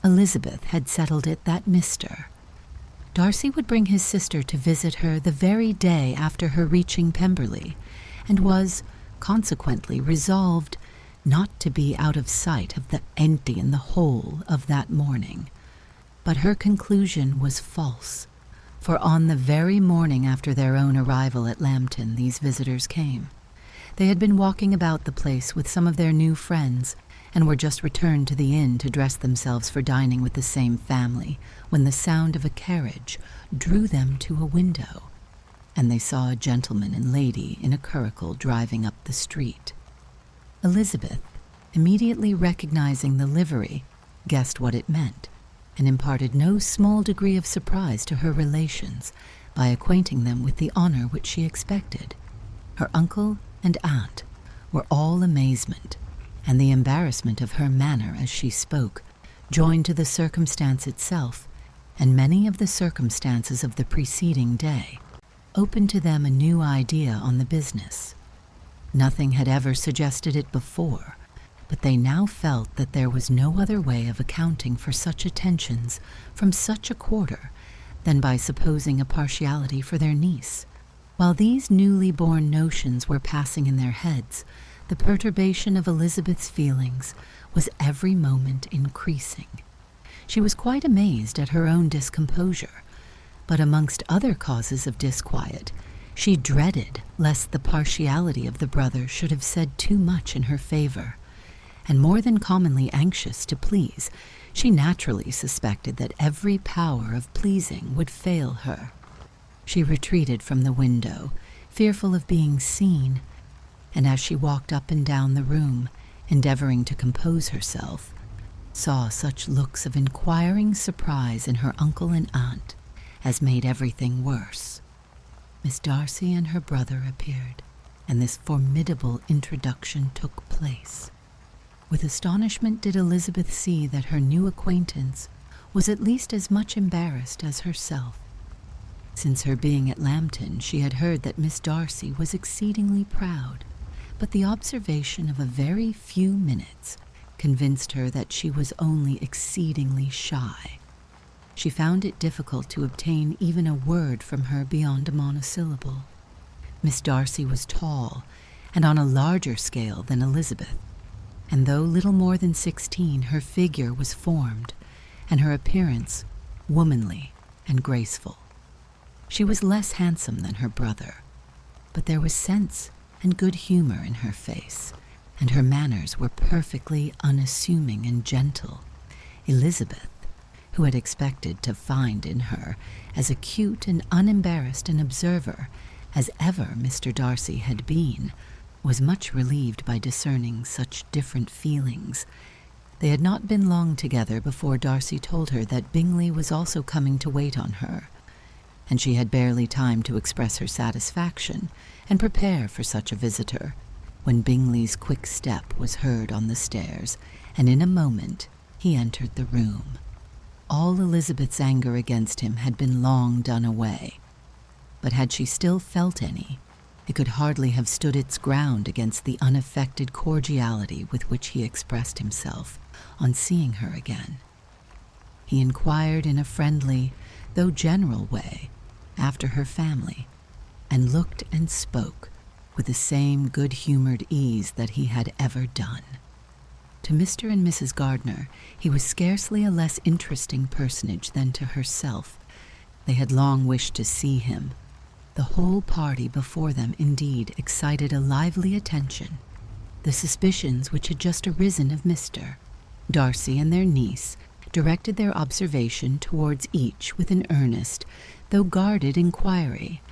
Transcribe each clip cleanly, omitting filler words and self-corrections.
Elizabeth had settled it that Mr. Darcy would bring his sister to visit her the very day after her reaching Pemberley, and was, consequently, resolved not to be out of sight of the empty in the hole of that morning. But her conclusion was false, for on the very morning after their own arrival at Lambton these visitors came. They had been walking about the place with some of their new friends, and were just returned to the inn to dress themselves for dining with the same family, when the sound of a carriage drew them to a window, and they saw a gentleman and lady in a curricle driving up the street. Elizabeth, immediately recognizing the livery, guessed what it meant, and imparted no small degree of surprise to her relations by acquainting them with the honor which she expected. Her uncle and aunt were all amazement, and the embarrassment of her manner as she spoke, joined to the circumstance itself, and many of the circumstances of the preceding day, opened to them a new idea on the business. Nothing had ever suggested it before, but they now felt that there was no other way of accounting for such attentions from such a quarter than by supposing a partiality for their niece. While these newly born notions were passing in their heads, the perturbation of Elizabeth's feelings was every moment increasing. She was quite amazed at her own discomposure, but amongst other causes of disquiet, she dreaded lest the partiality of the brother should have said too much in her favor, and more than commonly anxious to please, she naturally suspected that every power of pleasing would fail her. She retreated from the window, fearful of being seen, and as she walked up and down the room, endeavoring to compose herself, saw such looks of inquiring surprise in her uncle and aunt as made everything worse. Miss Darcy and her brother appeared, and this formidable introduction took place. With astonishment did Elizabeth see that her new acquaintance was at least as much embarrassed as herself. Since her being at Lambton, she had heard that Miss Darcy was exceedingly proud, but the observation of a very few minutes convinced her that she was only exceedingly shy. She found it difficult to obtain even a word from her beyond a monosyllable. Miss Darcy was tall, and on a larger scale than Elizabeth, and though little more than 16, her figure was formed, and her appearance womanly and graceful. She was less handsome than her brother, but there was sense and good humor in her face, and her manners were perfectly unassuming and gentle. Elizabeth, who had expected to find in her as acute and unembarrassed an observer as ever Mr. Darcy had been, was much relieved by discerning such different feelings. They had not been long together before Darcy told her that Bingley was also coming to wait on her, and she had barely time to express her satisfaction and prepare for such a visitor, when Bingley's quick step was heard on the stairs, and in a moment he entered the room. All Elizabeth's anger against him had been long done away, but had she still felt any, it could hardly have stood its ground against the unaffected cordiality with which he expressed himself on seeing her again. He inquired in a friendly, though general way, after her family, and looked and spoke with the same good-humored ease that he had ever done. To Mr. and Mrs. Gardiner he was scarcely a less interesting personage than to herself. They had long wished to see him. The whole party before them, indeed, excited a lively attention. The suspicions which had just arisen of Mr. Darcy and their niece directed their observation towards each with an earnest, though guarded inquiry,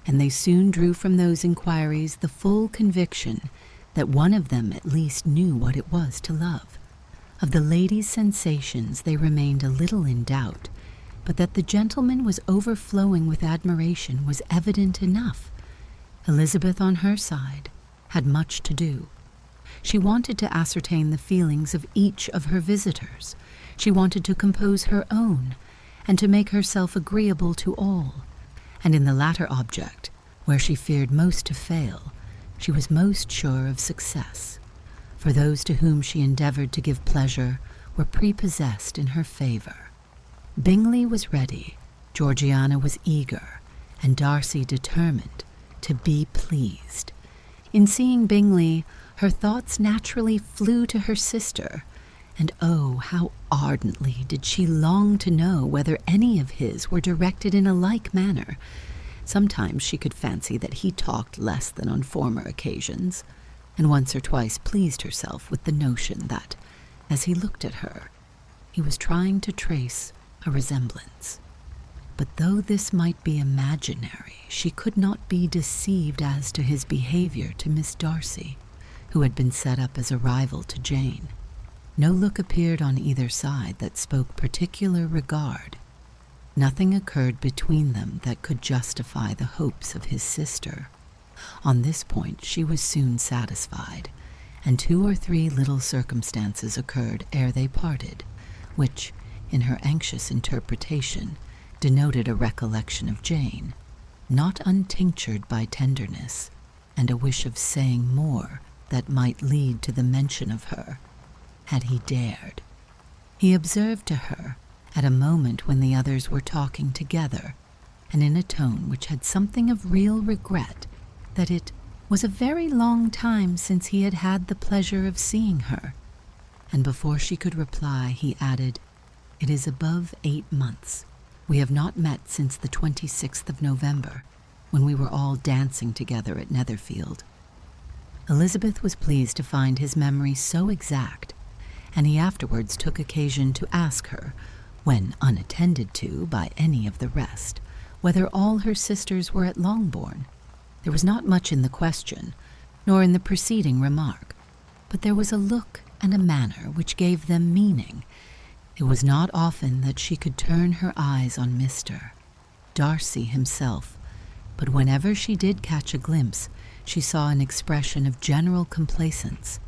and they soon drew from those inquiries the full conviction that one of them at least knew what it was to love. Of the lady's sensations they remained a little in doubt, but that the gentleman was overflowing with admiration was evident enough. Elizabeth, on her side, had much to do. She wanted to ascertain the feelings of each of her visitors. She wanted to compose her own, and to make herself agreeable to all. And in the latter object, where she feared most to fail, she was most sure of success. For those to whom she endeavored to give pleasure were prepossessed in her favor. Bingley was ready, Georgiana was eager, and Darcy determined to be pleased. In seeing Bingley, her thoughts naturally flew to her sister, and oh, how ardently did she long to know whether any of his were directed in a like manner. Sometimes she could fancy that he talked less than on former occasions, and once or twice pleased herself with the notion that, as he looked at her, he was trying to trace a resemblance. But though this might be imaginary, she could not be deceived as to his behavior to Miss Darcy, who had been set up as a rival to Jane. No look appeared on either side that spoke particular regard. Nothing occurred between them that could justify the hopes of his sister. On this point she was soon satisfied, and 2 or 3 little circumstances occurred ere they parted, which, in her anxious interpretation, denoted a recollection of Jane, not untinctured by tenderness, and a wish of saying more that might lead to the mention of her, had he dared. He observed to her, at a moment when the others were talking together, and in a tone which had something of real regret, that it was a very long time since he had had the pleasure of seeing her, and before she could reply, he added, "It is above 8 months. We have not met since the 26th of November, when we were all dancing together at Netherfield." Elizabeth was pleased to find his memory so exact, and he afterwards took occasion to ask her, when unattended to by any of the rest, whether all her sisters were at Longbourn. There was not much in the question, nor in the preceding remark, but there was a look and a manner which gave them meaning. It was not often that she could turn her eyes on Mr. Darcy himself, but whenever she did catch a glimpse, she saw an expression of general complacence,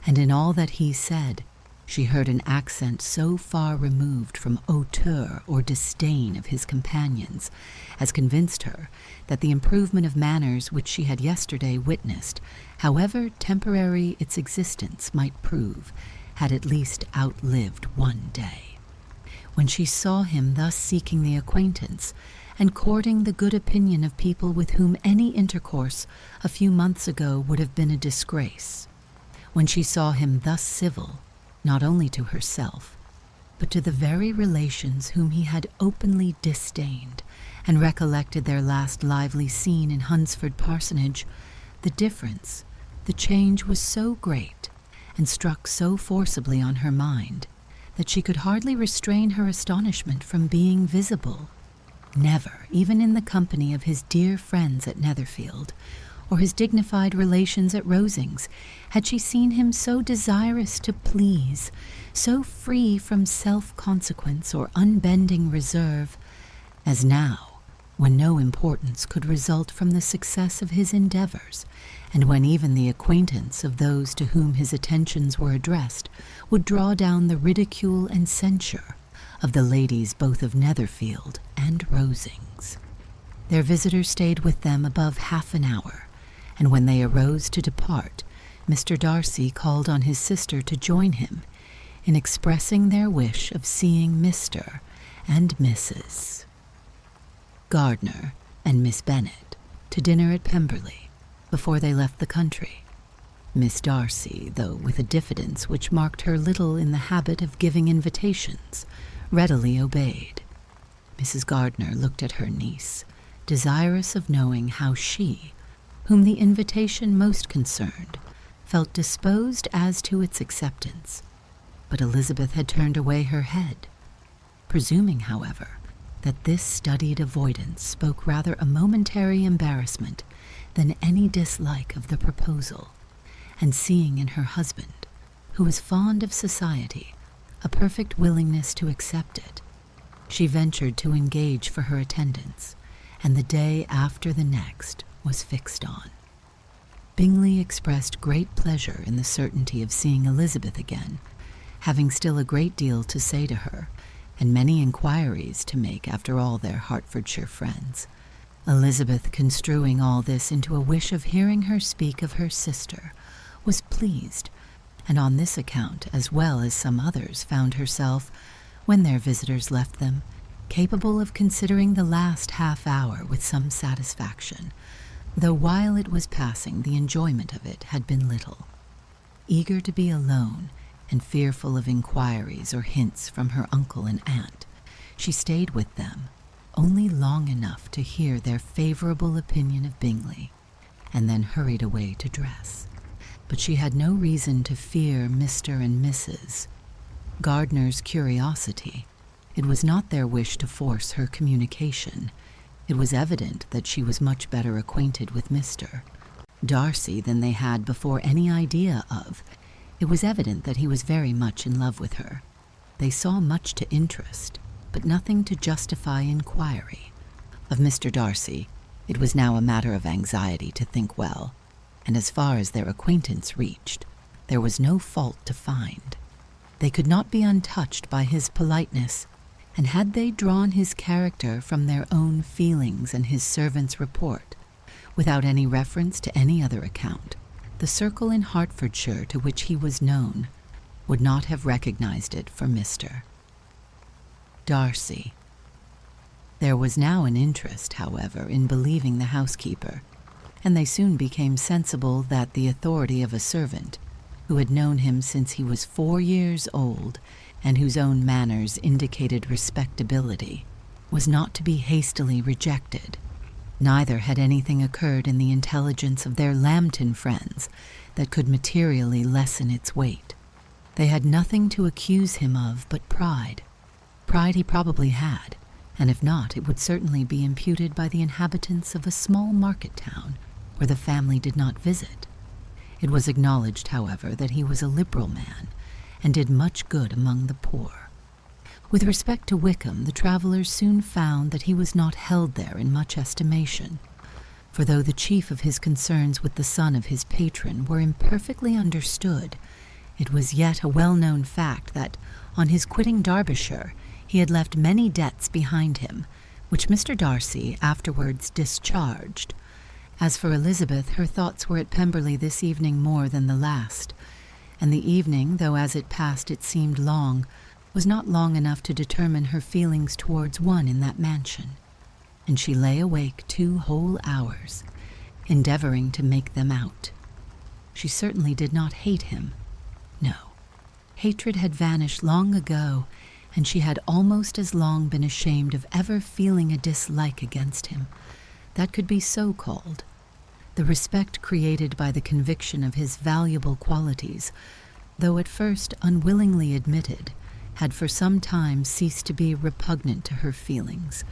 and in all that he said, she heard an accent so far removed from hauteur or disdain of his companions as convinced her that the improvement of manners which she had yesterday witnessed, however temporary its existence might prove, had at least outlived one day. When she saw him thus seeking the acquaintance and courting the good opinion of people with whom any intercourse a few months ago would have been a disgrace, when she saw him thus civil, not only to herself, but to the very relations whom he had openly disdained, and recollected their last lively scene in Hunsford Parsonage, the difference, the change was so great, and struck so forcibly on her mind, that she could hardly restrain her astonishment from being visible. Never, even in the company of his dear friends at Netherfield, or his dignified relations at Rosings, had she seen him so desirous to please, so free from self-consequence or unbending reserve, as now, when no importance could result from the success of his endeavors, and when even the acquaintance of those to whom his attentions were addressed would draw down the ridicule and censure of the ladies both of Netherfield and Rosings. Their visitor stayed with them above half an hour, and when they arose to depart, Mr. Darcy called on his sister to join him in expressing their wish of seeing Mr. and Mrs. Gardiner and Miss Bennet to dinner at Pemberley before they left the country. Miss Darcy, though with a diffidence which marked her little in the habit of giving invitations, readily obeyed. Mrs. Gardiner looked at her niece, desirous of knowing how she, whom the invitation most concerned, felt disposed as to its acceptance, but Elizabeth had turned away her head, presuming, however, that this studied avoidance spoke rather a momentary embarrassment than any dislike of the proposal, and seeing in her husband, who was fond of society, a perfect willingness to accept it, she ventured to engage for her attendance, and the day after the next was fixed on. Bingley expressed great pleasure in the certainty of seeing Elizabeth again, having still a great deal to say to her, and many inquiries to make after all their Hertfordshire friends. Elizabeth, construing all this into a wish of hearing her speak of her sister, was pleased, and on this account, as well as some others, found herself, when their visitors left them, capable of considering the last half hour with some satisfaction, though while it was passing the enjoyment of it had been little. Eager to be alone, and fearful of inquiries or hints from her uncle and aunt, she stayed with them, only long enough to hear their favorable opinion of Bingley, and then hurried away to dress. But she had no reason to fear Mr. and Mrs. Gardner's curiosity. It was not their wish to force her communication. It was evident that she was much better acquainted with Mr. Darcy than they had before any idea of. It was evident that he was very much in love with her. They saw much to interest, but nothing to justify inquiry. Of Mr. Darcy, it was now a matter of anxiety to think well, and as far as their acquaintance reached, there was no fault to find. They could not be untouched by his politeness, and had they drawn his character from their own feelings and his servant's report, without any reference to any other account, the circle in Hertfordshire to which he was known would not have recognized it for Mr. Darcy. There was now an interest, however, in believing the housekeeper, and they soon became sensible that the authority of a servant, who had known him since he was 4 years old, and whose own manners indicated respectability, was not to be hastily rejected. Neither had anything occurred in the intelligence of their Lambton friends that could materially lessen its weight. They had nothing to accuse him of but pride. Pride he probably had, and if not, it would certainly be imputed by the inhabitants of a small market town where the family did not visit. It was acknowledged, however, that he was a liberal man, and did much good among the poor. With respect to Wickham, the travellers soon found that he was not held there in much estimation, for though the chief of his concerns with the son of his patron were imperfectly understood, it was yet a well-known fact that, on his quitting Derbyshire, he had left many debts behind him, which Mr. Darcy afterwards discharged. As for Elizabeth, her thoughts were at Pemberley this evening more than the last, and the evening, though as it passed it seemed long, was not long enough to determine her feelings towards one in that mansion, and she lay awake 2 whole hours, endeavoring to make them out. She certainly did not hate him. No, hatred had vanished long ago, and she had almost as long been ashamed of ever feeling a dislike against him that could be so called. The respect created by the conviction of his valuable qualities, though at first unwillingly admitted, had for some time ceased to be repugnant to her feelings,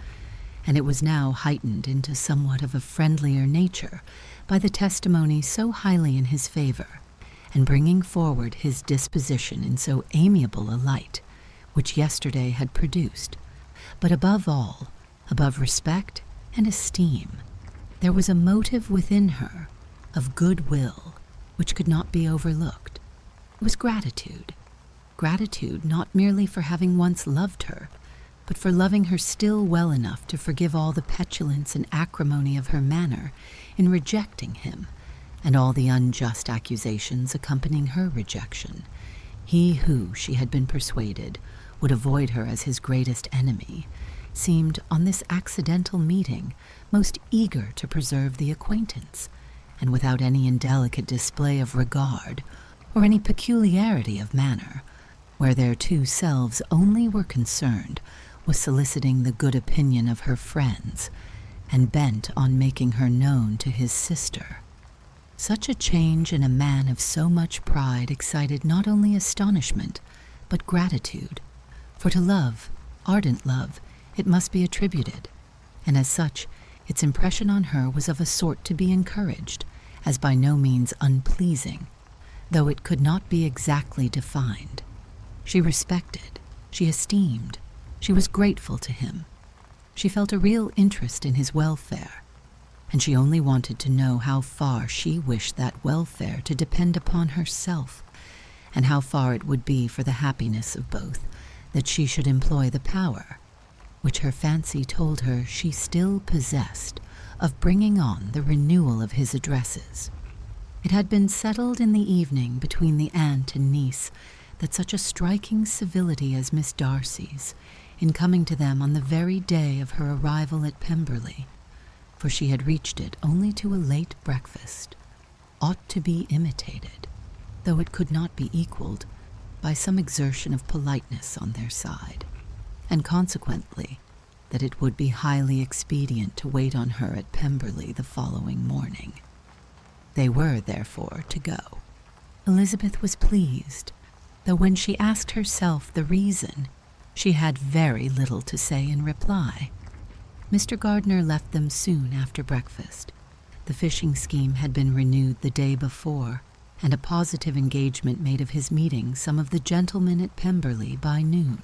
and it was now heightened into somewhat of a friendlier nature by the testimony so highly in his favor, and bringing forward his disposition in so amiable a light, which yesterday had produced. But above all, above respect and esteem, there was a motive within her of good-will which could not be overlooked. It was gratitude. Gratitude not merely for having once loved her, but for loving her still well enough to forgive all the petulance and acrimony of her manner in rejecting him, and all the unjust accusations accompanying her rejection. He who, she had been persuaded, would avoid her as his greatest enemy, seemed, on this accidental meeting, most eager to preserve the acquaintance, and without any indelicate display of regard, or any peculiarity of manner, where their 2 selves only were concerned, was soliciting the good opinion of her friends, and bent on making her known to his sister. Such a change in a man of so much pride excited not only astonishment, but gratitude, for to love, ardent love, it must be attributed, and as such, its impression on her was of a sort to be encouraged, as by no means unpleasing, though it could not be exactly defined. She respected, she esteemed, she was grateful to him. She felt a real interest in his welfare, and she only wanted to know how far she wished that welfare to depend upon herself, and how far it would be for the happiness of both that she should employ the power, which her fancy told her she still possessed, of bringing on the renewal of his addresses. It had been settled in the evening between the aunt and niece that such a striking civility as Miss Darcy's, in coming to them on the very day of her arrival at Pemberley, for she had reached it only to a late breakfast, ought to be imitated, though it could not be equaled, by some exertion of politeness on their side, and consequently that it would be highly expedient to wait on her at Pemberley the following morning. They were, therefore, to go. Elizabeth was pleased, though when she asked herself the reason, she had very little to say in reply. Mr. Gardiner left them soon after breakfast. The fishing scheme had been renewed the day before, and a positive engagement made of his meeting some of the gentlemen at Pemberley by noon.